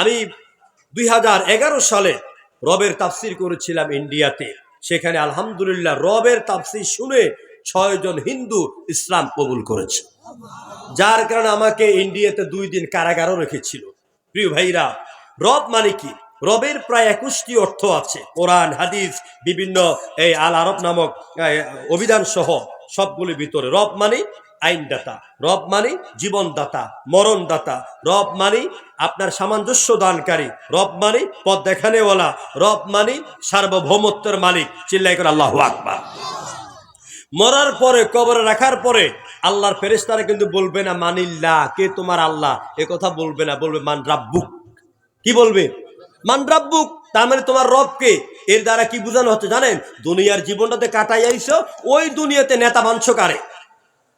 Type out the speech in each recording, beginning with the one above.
আমি 2011 সালে রবের তাফসির করেছিলাম ইন্ডিয়াতে। সেখানে আলহামদুলিল্লাহ রবের তাফসির শুনে 6 জন হিন্দু ইসলাম কবুল করেছে, যার কারণে আমাকে ইন্ডিয়াতে 2 দিন কারাগারও রেখেছিল। প্রিয় ভাইরা, রব মানে কি? রবের প্রায় 21টি অর্থ আছে। কোরআন, হাদিস, বিভিন্ন এই আল আরব নামক অভিধান সহ সবগুলির ভিতরে রব মানে আইনদাতা, রব মানে জীবনদাতা, মরণদাতা, রব মানে আপনার সামঞ্জস্য দানকারী, রব মানে পথ দেখানেওয়ালা, রব মানে সার্বভৌমত্বের মালিক। চিল্লাই করে আল্লাহু আকবার। মরার পরে, কবরে রাখার পরে আল্লাহর ফেরেশতারা কিন্তু বলবে না মানিল্লাহ, কে তোমার আল্লাহ, এ কথা বলবে না, বলবে মান রাব্বুক। কি বলবে? মান রাব্বুক। তার মানে তোমার রবকে। এর দ্বারা কি বোঝানো হচ্ছে জানেন? দুনিয়ার জীবনটাতে কাটাই আইছো, ওই দুনিয়াতে নেতা মানছো কারে?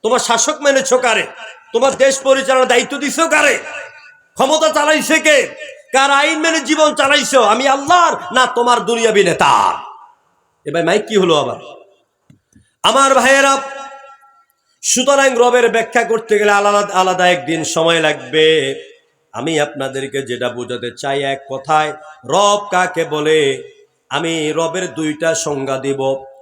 তোমার শাসক মেনেছো কারে? তোমার দেশ পরিচালনার দায়িত্ব দিছো কারে? ক্ষমতা চালাইছে কে? কার আইন মেনে জীবন চালাইছো? আমি আল্লাহর না তোমার দুনিয়াবি নেতা? এবার মাইক কি হলো আবার? আমার ভাইয়েরা, সুতরাং রবের ব্যাখ্যা করতে গেলে আলাদা আলাদা একদিন সময় লাগবে। আমি আপনাদেরকে যেটা বোঝাতে চাই এক কথায়, রব কাকে বলে আমি রবের 2টা সংজ্ঞা দিব।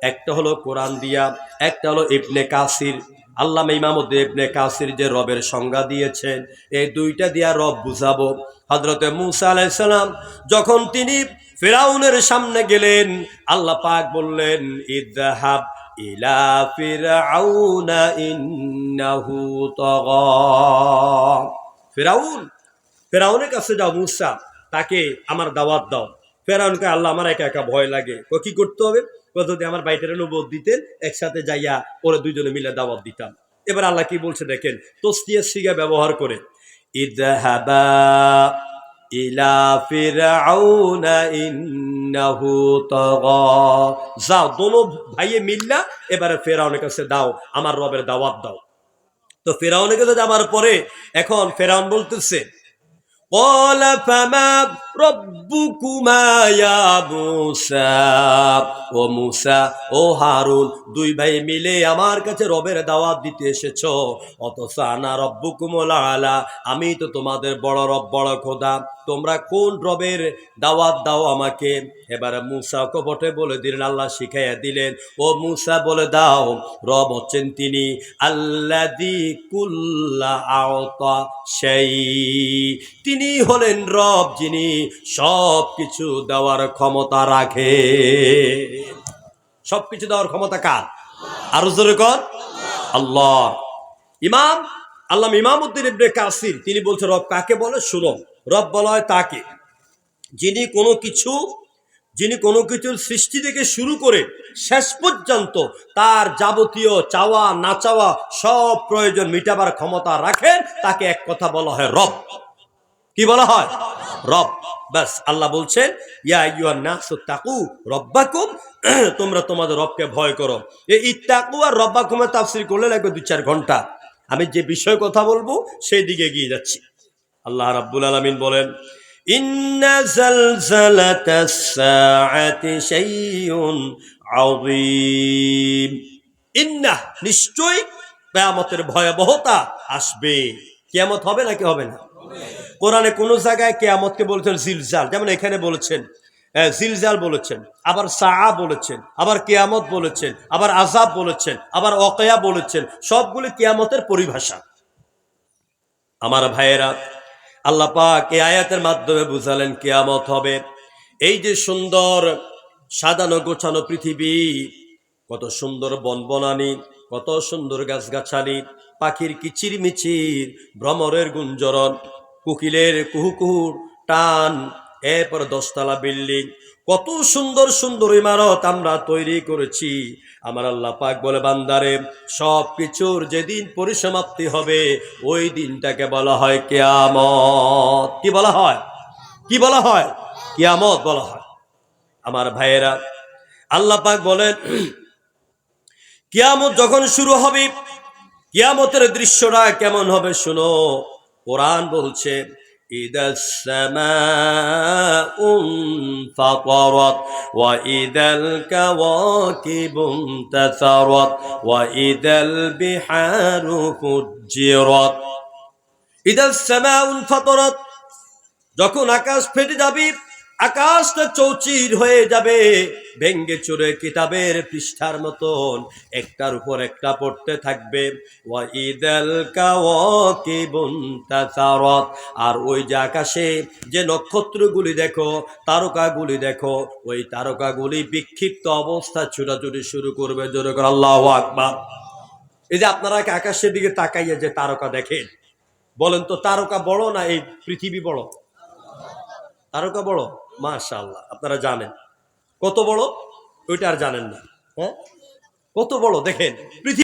একটা হলো কোরআন দিয়া, একটা হলো ইবনে কাসির, আল্লামা ইমামউদ্দিন ইবনে কাসির যে রবের সংজ্ঞা দিয়েছেন, এই 2টা দিয়া রব বুঝাবো। হযরতে মূসা আলাইহিস সালাম যখন তিনি ফিরাউনের সামনে গেলেন, আল্লাহ পাক বললেন ইযহাব ইলা ফিরআউনা ইন্নাহু তাগা। ফেরাউনের কাছে যাও মূসা, তাকে আমার দাওয়াত দাও। ফেরাউনকে আল্লাহ আমার একা একা ভয় লাগে, কি করতে হবে? যদি আমার বাইটের নবুয়ত দিতেন, একসাথে যাইয়া ওরা 2 জনে মিলে দাওয়াত দিতাম। এবার আল্লাহ কি বলছে দেখেন, তসনিয়ার সিগা ব্যবহার করে, ইযহাবা ইলা ফিরআউনা ইন্নাহু তাগা। যাও, দোনো ভাইয়ে মিল্লা এবারে ফেরাউনের কাছে দাও, আমার রবের দাওয়াত দাও। তো ফেরাউনের কাছে যাবার পরে এখন ফেরাউন বলতেছে, قال فما ربكما يا موسى। ও মুসা, ও হারুন, 2 ভাই মিলে আমার কাছে রবের দাওয়াত দিতে এসেছো, অথচ আনা রব্বুকুমুল আলা, আমি তো তোমাদের বড় রব, বড় খোদা। তোমরা কোন রবের দাওয়াত দাও আমাকে? এবারে মুসা কপটে বলে দিলেন, আল্লাহ শিখাইয়া দিলেন, ও মুসা বলে দাও, রব হচ্ছেন তিনি আল্লাযী কুল্লা আতা শাই, তিনি হলেন রব যিনি সব কিছু দেওয়ার ক্ষমতা রাখে। সবকিছু দেওয়ার ক্ষমতা কার? আরো জোরে কর, আল্লাহ। আল্লামা ইমামউদ্দিন ইবনে কাসির তিনি বলছেন রব কাকে বলে? শুনো, রব বলা হয় তাকে যিনি কোনো কিছুর সৃষ্টি থেকে শুরু করে শেষ পর্যন্ত তার যাবতীয় চাওয়া না চাওয়া সব প্রয়োজন মিটাবার ক্ষমতা রাখেন, তাকে এক কথা বলা হয় রব। কি বলা হয়? রব। বাস আল্লাহ বলছেন ইয়া আইয়ুহান নাসু তাকু রব্বাকুম, তোমরা তোমাদের রবকে ভয় করো। এই ইত্তাকু আর রব্বাকুমের তাফসীর করলে লাগবে 2-4 ঘন্টা। আমি যে বিষয় কথা বলবো সেই দিকে এগিয়ে যাচ্ছি। আল্লাহ রাব্বুল আলামিন বলেন, ইন্না জালজালাতাস সাআতি শাইউন আযীম। ইন্না, নিশ্চয় কিয়ামতের ভয়াবহতা আসবে। কিয়ামত হবে নাকি হবে না? কোরআনে কোন জায়গায় কিয়ামতকে বলেছেন জিলজাল, যেমন এখানে বলেছেন জিলজাল বলেছেন, আবার সাআ বলেছেন, আবার কিয়ামত বলেছেন, আবার আযাব বলেছেন, আবার ওয়াকিয়া বলেছেন। সবগুলো কিয়ামতের পরিভাষা। আমার ভাইয়েরা, আল্লাহ পাক এই আয়াতের মাধ্যমে বুঝালেন কিয়ামত হবে। এই যে সুন্দর সাজানো গোছানো পৃথিবী, কত সুন্দর বনবনানি, কত সুন্দর গাছগাছালি, পাখির কিচিরমিচির, ভ্রমরের গুঞ্জরণ, কোকিলের কুহুকুহুর টান, এরপর 10 তলা বিল্ডিং, কত সুন্দর সুন্দর ইমারত আমরা তৈরি করেছি। আমার আল্লাহ পাক বলে, বান্দারে, সব কিছুর যেদিন পরিসমাপ্তি হবে ওই দিনটাকে বলা হয় কিয়ামত। কি বলা হয়? কি বলা হয়? কিয়ামত বলা হয়। আমার ভাইয়েরা, আল্লাহ পাক বলেন কিয়ামত যখন শুরু হবে, কিয়ামতের দৃশ্যটা কেমন হবে শুনো। কোরআন বলছে ইদাস সামাউ ফাতারাত ওয়া ইদাল কাওয়াকিবু তাসারাত ওয়া ইদাল বিহারু ফুজ্জিরাত। ইদাস সামাউ ফাতারাত, যখন আকাশ ফেটে যাবে, আকাশটা চৌচির হয়ে যাবে, ভেঙ্গে চুরে কিতাবের পৃষ্ঠার মতন একটার উপর একটা পড়তে থাকবে। ওয়াইদাল কাওয়াকিবুন তাসারাত, আর ওই যে আকাশে যে নক্ষত্রগুলি দেখো, তারকাগুলি দেখো, ওই তারকাগুলি বিক্ষিপ্ত অবস্থা ছুটাছুটি শুরু করবে। জোরে করে আল্লাহু আকবার। এই যে আপনারা আকাশের দিকে তাকাইয়া যে তারকা দেখেন, বলেন তো তারকা বড় না এই পৃথিবী বড়? তারকা বড়? মাশাআল্লাহ, আপনারা জানেন কত বড়, ওইটা আর জানেন না। হ্যাঁ, কত বড় দেখেন পৃথিবী।